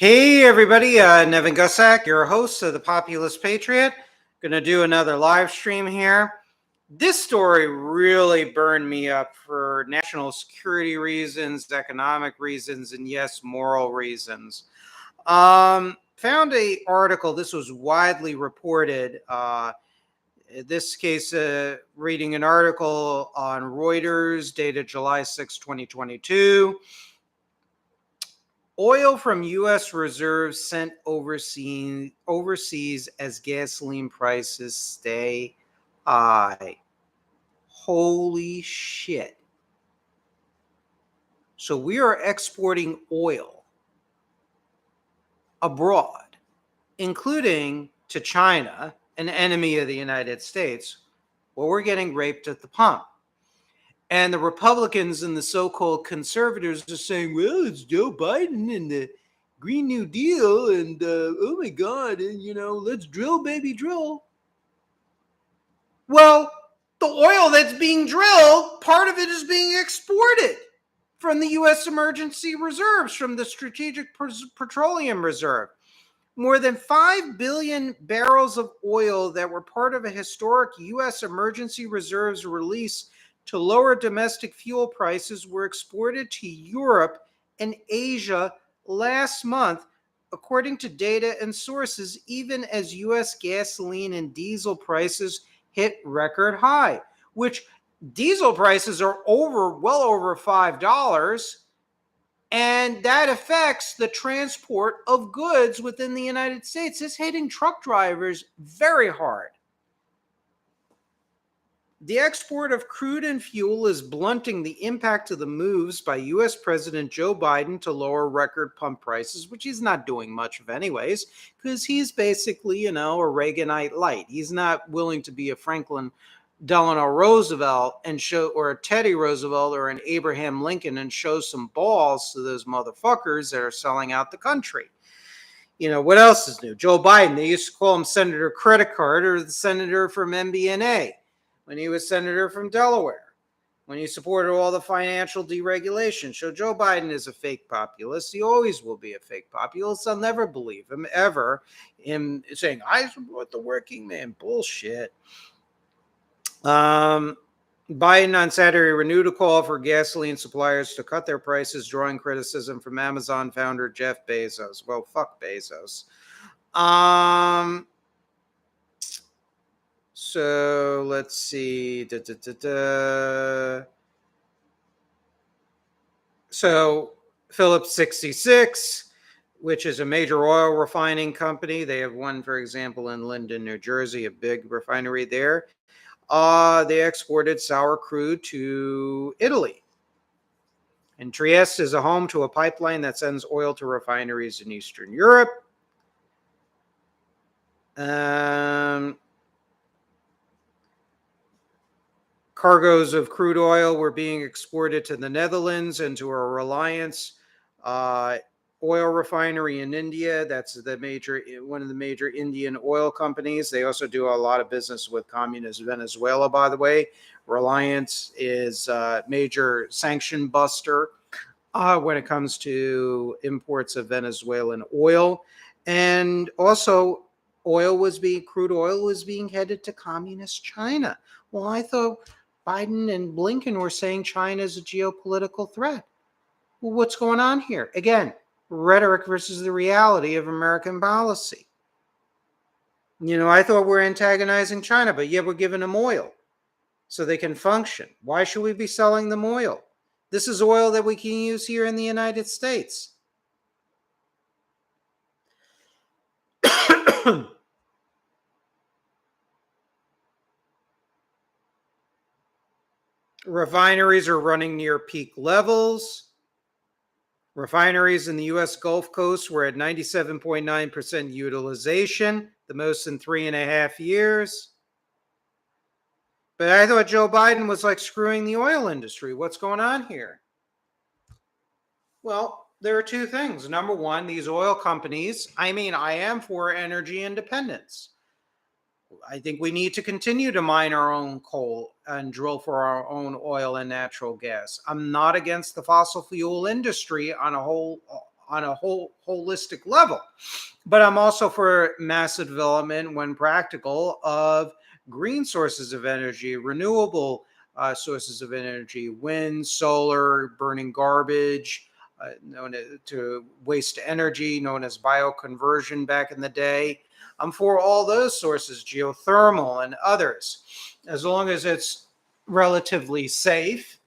Hey everybody, Nevin Gusak, your host of the Populist Patriot. Going to do another live stream here. This story really burned me up for national security reasons, economic reasons, and yes, moral reasons. Found a article. This was widely reported. In this case, reading an article on Reuters dated July 6, 2022. Oil from U.S. reserves sent overseas as gasoline prices stay high. Holy shit. So we are exporting oil abroad, including to China, an enemy of the United States, where we're getting raped at the pump. And the Republicans and the so-called conservatives are saying, well, it's Joe Biden and the Green New Deal and, oh my God, and, let's drill, baby, drill. Well, the oil that's being drilled, part of it is being exported from the U.S. emergency reserves, from the Strategic Petroleum Reserve. More than 5 billion barrels of oil that were part of a historic U.S. emergency reserves release to lower domestic fuel prices were exported to Europe and Asia last month, according to data and sources, even as U.S. gasoline and diesel prices hit record high, which diesel prices are well over $5, and that affects the transport of goods within the United States. It's hitting truck drivers very hard. The export of crude and fuel is blunting the impact of the moves by U.S. President Joe Biden to lower record pump prices, which he's not doing much of anyways, because he's basically, a Reaganite light. He's not willing to be a Franklin Delano Roosevelt or a Teddy Roosevelt or an Abraham Lincoln and show some balls to those motherfuckers that are selling out the country. What else is new? Joe Biden, they used to call him Senator Credit Card or the senator from MBNA. When he was senator from Delaware, when he supported all the financial deregulation. So Joe Biden is a fake populist. He always will be a fake populist. I'll never believe him ever in saying, I support the working man. Bullshit. Biden on Saturday renewed a call for gasoline suppliers to cut their prices, drawing criticism from Amazon founder Jeff Bezos. Well, fuck Bezos. So let's see. So Phillips 66, which is a major oil refining company. They have one, for example, in Linden, New Jersey, a big refinery there. They exported sour crude to Italy. And Trieste is a home to a pipeline that sends oil to refineries in Eastern Europe. Cargoes of crude oil were being exported to the Netherlands and to a Reliance oil refinery in India. That's one of the major Indian oil companies. They also do a lot of business with communist Venezuela, by the way. Reliance is a major sanction buster when it comes to imports of Venezuelan oil. And also, crude oil was being headed to communist China. Well, I thought Biden and Blinken were saying China is a geopolitical threat. Well, what's going on here? Again, rhetoric versus the reality of American policy. I thought we're antagonizing China, but yet we're giving them oil so they can function. Why should we be selling them oil? This is oil that we can use here in the United States. Refineries are running near peak levels. Refineries in the U.S. Gulf Coast were at 97.9% utilization, the most in 3.5 years. But I thought Joe Biden was like screwing the oil industry. What's going on here? Well, there are two things. Number one, these oil companies, I am for energy independence. I think we need to continue to mine our own coal and drill for our own oil and natural gas. I'm not against the fossil fuel industry on on a whole holistic level. But I'm also for massive development, when practical, of green sources of energy, renewable sources of energy, wind, solar, burning garbage, known to waste energy, known as bioconversion back in the day. I'm for all those sources, geothermal and others, as long as it's relatively safe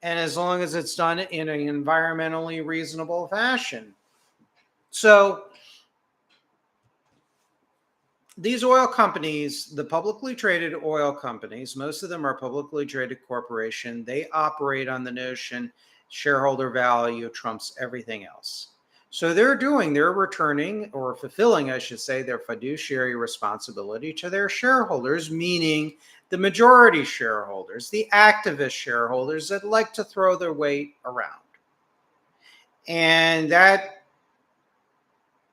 and as long as it's done in an environmentally reasonable fashion. So these oil companies, the publicly traded oil companies, most of them are publicly traded corporation. They operate on the notion shareholder value trumps everything else. So they're returning, or fulfilling, I should say, their fiduciary responsibility to their shareholders, meaning the majority shareholders, the activist shareholders that like to throw their weight around. And that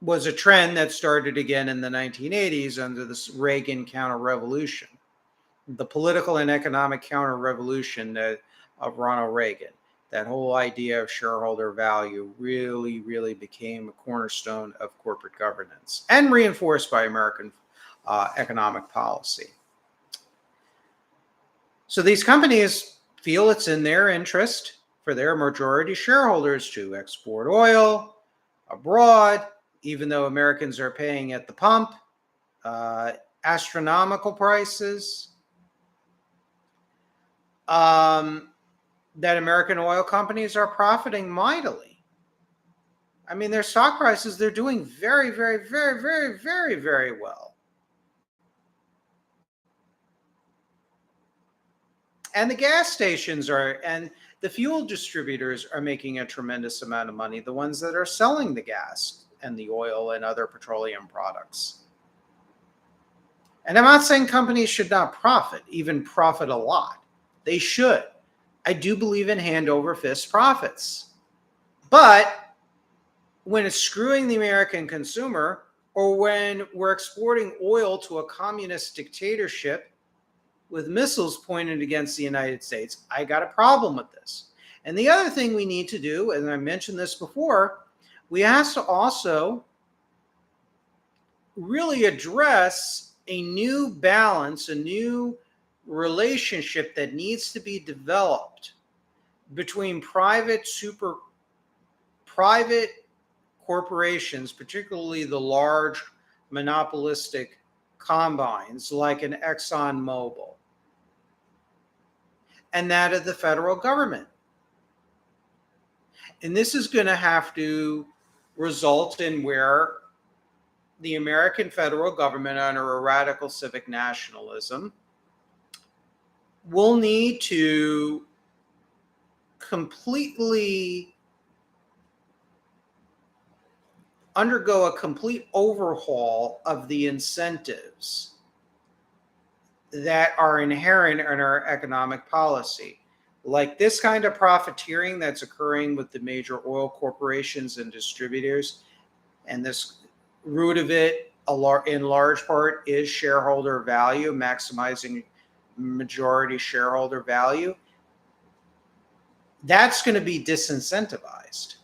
was a trend that started again in the 1980s under this Reagan counter-revolution, the political and economic counter-revolution of Ronald Reagan. That whole idea of shareholder value really, really became a cornerstone of corporate governance and reinforced by American economic policy. So these companies feel it's in their interest for their majority shareholders to export oil abroad, even though Americans are paying at the pump astronomical prices, that American oil companies are profiting mightily. I mean, their stock prices, they're doing very, very, very, very, very, very well. And the gas stations and the fuel distributors are making a tremendous amount of money, the ones that are selling the gas and the oil and other petroleum products. And I'm not saying companies should not profit, even profit a lot. They should. I do believe in hand over fist profits. But when it's screwing the American consumer, or when we're exporting oil to a communist dictatorship with missiles pointed against the United States, I got a problem with this. And the other thing we need to do, and I mentioned this before, we have to also really address a new balance, a new relationship that needs to be developed between private corporations, particularly the large monopolistic combines like an ExxonMobil, and that of the federal government. And this is going to have to result in where the American federal government, under a radical civic nationalism, will need to completely undergo a complete overhaul of the incentives that are inherent in our economic policy. Like this kind of profiteering that's occurring with the major oil corporations and distributors, and this root of it, in large part, is shareholder value, maximizing majority shareholder value. That's going to be disincentivized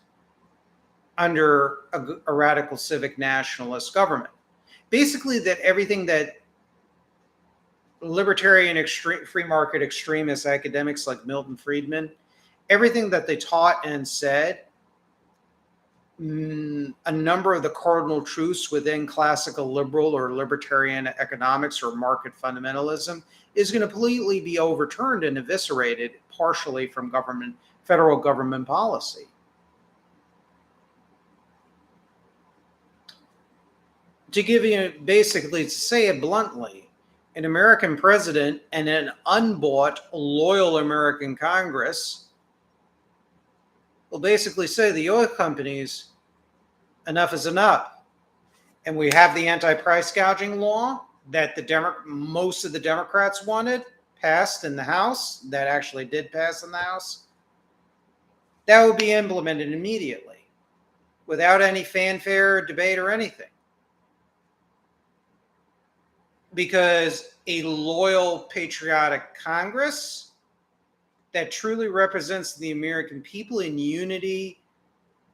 under a radical civic nationalist government. Basically, that everything that libertarian free market extremist academics like Milton Friedman, everything that they taught and said, a number of the cardinal truths within classical liberal or libertarian economics or market fundamentalism, is going to completely be overturned and eviscerated partially from federal government policy. To give you, basically, to say it bluntly, an American president and an unbought, loyal American Congress will basically say the oil companies, enough is enough. And we have the anti-price gouging law that most of the Democrats wanted passed in the House, that actually did pass in the House. That would be implemented immediately without any fanfare, debate, or anything. Because a loyal, patriotic Congress that truly represents the American people in unity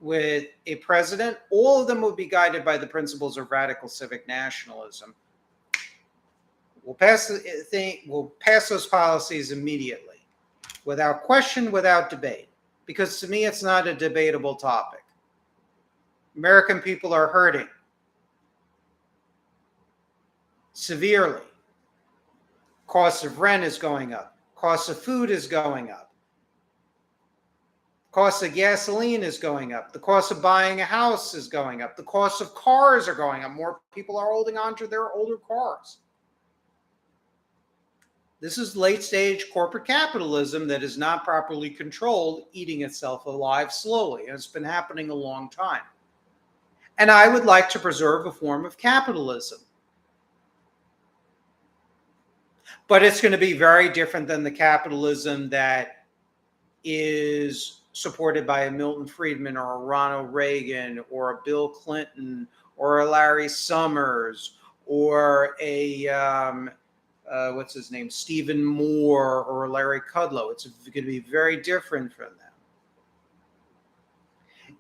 with a president, all of them would be guided by the principles of radical civic nationalism. We'll pass the thing. We'll pass those policies immediately, without question, without debate, because to me, it's not a debatable topic. American people are hurting severely. Cost of rent is going up. Cost of food is going up. Cost of gasoline is going up. The cost of buying a house is going up. The cost of cars are going up. More people are holding on to their older cars. This is late stage corporate capitalism that is not properly controlled, eating itself alive slowly. And it's been happening a long time. And I would like to preserve a form of capitalism. But it's going to be very different than the capitalism that is supported by a Milton Friedman or a Ronald Reagan or a Bill Clinton or a Larry Summers or a what's his name, Stephen Moore or Larry Kudlow. It's going to be very different from them.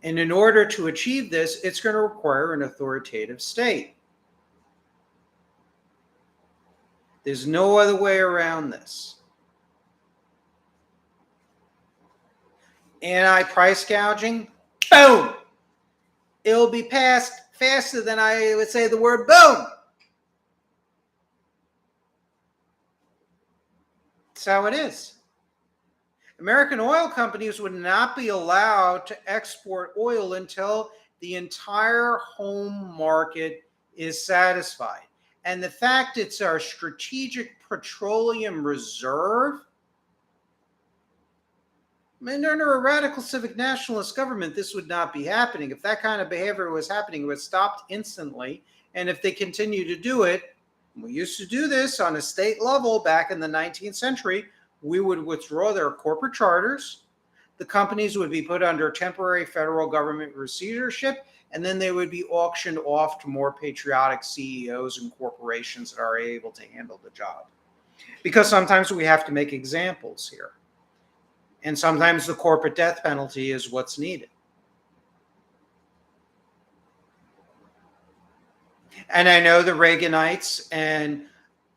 And in order to achieve this, it's going to require an authoritative state. There's no other way around this. Anti-price gouging, boom! It'll be passed faster than I would say the word boom. That's how it is. American oil companies would not be allowed to export oil until the entire home market is satisfied. And the fact it's our strategic petroleum reserve, I mean, under a radical civic nationalist government, this would not be happening. If that kind of behavior was happening, it would stop instantly. And if they continue to do it, we used to do this on a state level back in the 19th century, we would withdraw their corporate charters. The companies would be put under temporary federal government receivership, and then they would be auctioned off to more patriotic CEOs and corporations that are able to handle the job. Because sometimes we have to make examples here. And sometimes the corporate death penalty is what's needed. And I know the Reaganites, and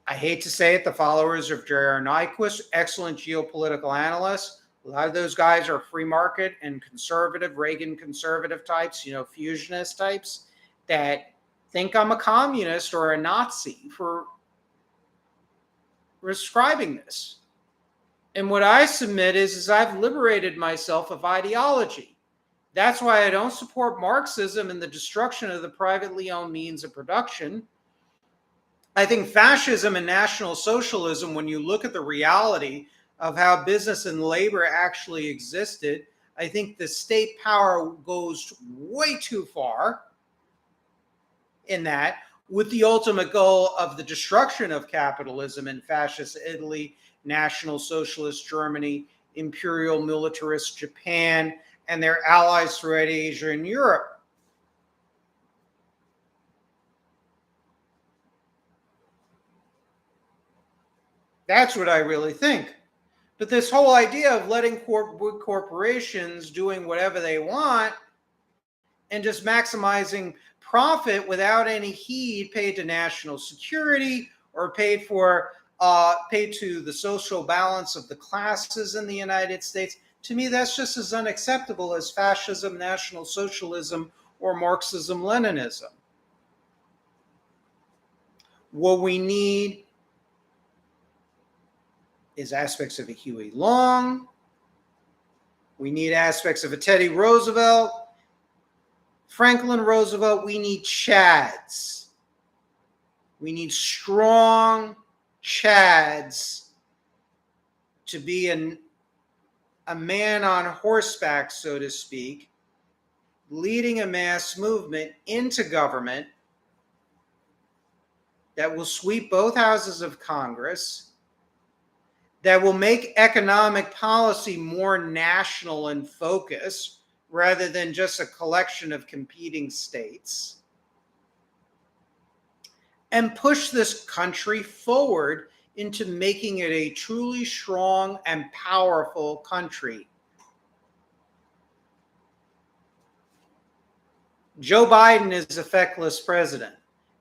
I hate to say it, the followers of J.R. Nyquist, excellent geopolitical analysts. A lot of those guys are free market and conservative, Reagan conservative types, fusionist types that think I'm a communist or a Nazi for prescribing this. And what I submit is I've liberated myself of ideology. That's why I don't support Marxism and the destruction of the privately owned means of production. I think fascism and National Socialism, when you look at the reality of how business and labor actually existed, I think the state power goes way too far in that, with the ultimate goal of the destruction of capitalism in fascist Italy, National Socialist Germany, imperial militarist Japan, and their allies throughout Asia and Europe. That's what I really think. But this whole idea of letting corporations doing whatever they want and just maximizing profit without any heed paid to national security or paid to the social balance of the classes in the United States, to me, that's just as unacceptable as fascism, National Socialism, or Marxism-Leninism. What we need is aspects of a Huey Long. We need aspects of a Teddy Roosevelt, Franklin Roosevelt. We need Chads. We need strong Chads to be a man on horseback, so to speak, leading a mass movement into government that will sweep both houses of Congress, that will make economic policy more national in focus rather than just a collection of competing states, and push this country forward into making it a truly strong and powerful country. Joe Biden is a feckless president.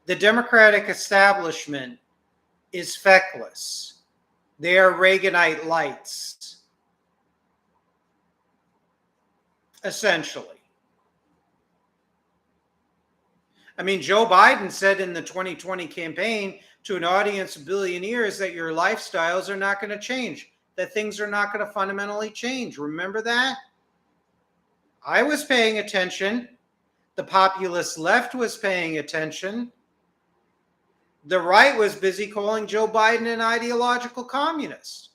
The Democratic establishment is feckless. They are Reaganite lights, essentially. I mean, Joe Biden said in the 2020 campaign to an audience of billionaires that your lifestyles are not going to change, that things are not going to fundamentally change. Remember that? I was paying attention. The populist left was paying attention. The right was busy calling Joe Biden an ideological communist.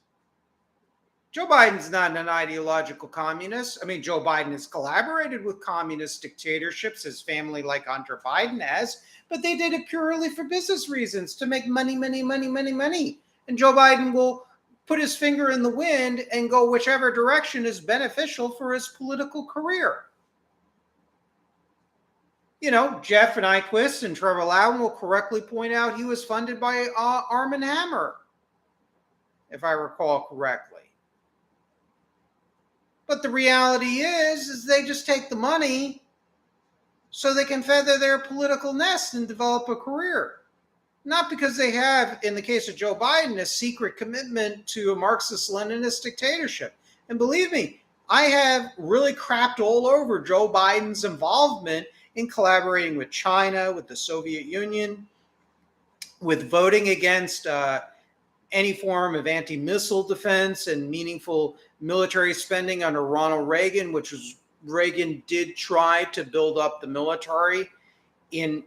Joe Biden's not an ideological communist. I mean, Joe Biden has collaborated with communist dictatorships, his family, like Hunter Biden has, but they did it purely for business reasons, to make money, money, money, money, money. And Joe Biden will put his finger in the wind and go whichever direction is beneficial for his political career. You know, Jeff Nyquist and Trevor Loudon will correctly point out he was funded by Arm& Hammer, if I recall correctly. But the reality is they just take the money so they can feather their political nest and develop a career. Not because they have, in the case of Joe Biden, a secret commitment to a Marxist-Leninist dictatorship. And believe me, I have really crapped all over Joe Biden's involvement in collaborating with China, with the Soviet Union, with voting against any form of anti-missile defense and meaningful military spending under Ronald Reagan, which was Reagan did try to build up the military in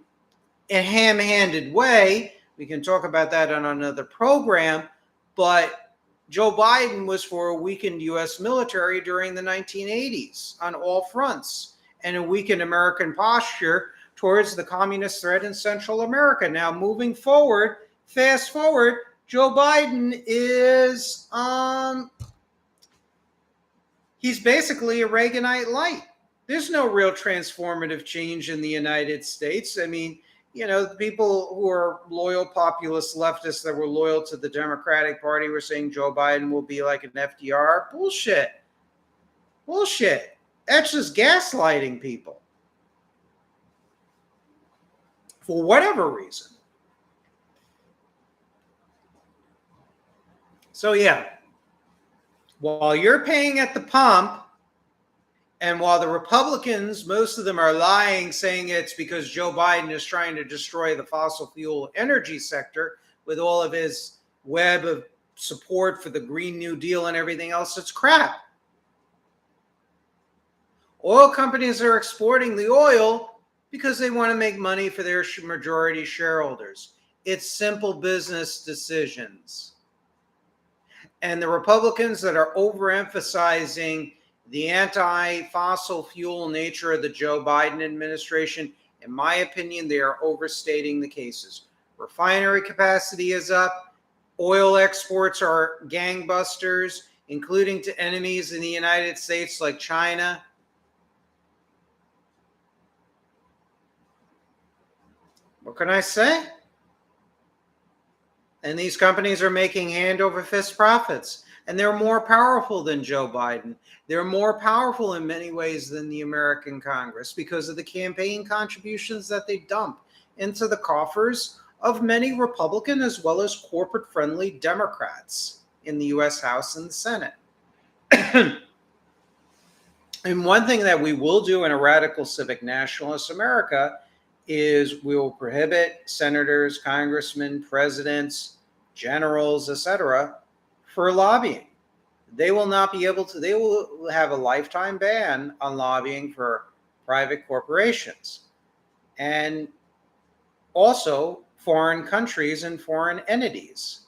a ham-handed way. We can talk about that on another program, but Joe Biden was for a weakened U.S. military during the 1980s on all fronts, and a weakened American posture towards the communist threat in Central America. Now, moving forward, fast forward, Joe Biden is, he's basically a Reaganite light. There's no real transformative change in the United States. I mean, you know, the people who are loyal populist leftists that were loyal to the Democratic Party were saying Joe Biden will be like an FDR. Bullshit. Bullshit. That's just gaslighting people. For whatever reason. So yeah, while you're paying at the pump, and while the Republicans, most of them are lying, saying it's because Joe Biden is trying to destroy the fossil fuel energy sector with all of his web of support for the Green New Deal and everything else, it's crap. Oil companies are exporting the oil because they want to make money for their majority shareholders. It's simple business decisions. And the Republicans that are overemphasizing the anti-fossil fuel nature of the Joe Biden administration, in my opinion, they are overstating the cases. Refinery capacity is up. Oil exports are gangbusters, including to enemies in the United States like China. What can I say? And these companies are making hand over fist profits. And they're more powerful than Joe Biden. They're more powerful in many ways than the American Congress because of the campaign contributions that they dump into the coffers of many Republican as well as corporate-friendly Democrats in the U.S. House and the Senate. And one thing that we will do in a radical civic nationalist America is we will prohibit senators, congressmen, presidents, generals, etc., for lobbying. They will not be able to, they will have a lifetime ban on lobbying for private corporations and also foreign countries and foreign entities.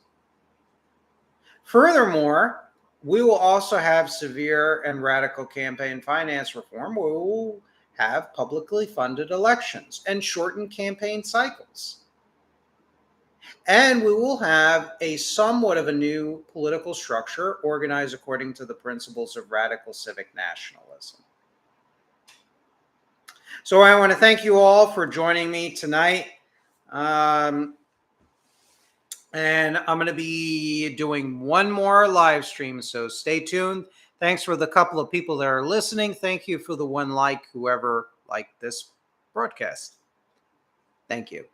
Furthermore, we will also have severe and radical campaign finance reform where we will have publicly funded elections and shortened campaign cycles. And we will have a somewhat of a new political structure organized according to the principles of radical civic nationalism. So I want to thank you all for joining me tonight. And I'm going to be doing one more live stream, so stay tuned. Thanks for the couple of people that are listening. Thank you for the one like, whoever liked this broadcast. Thank you.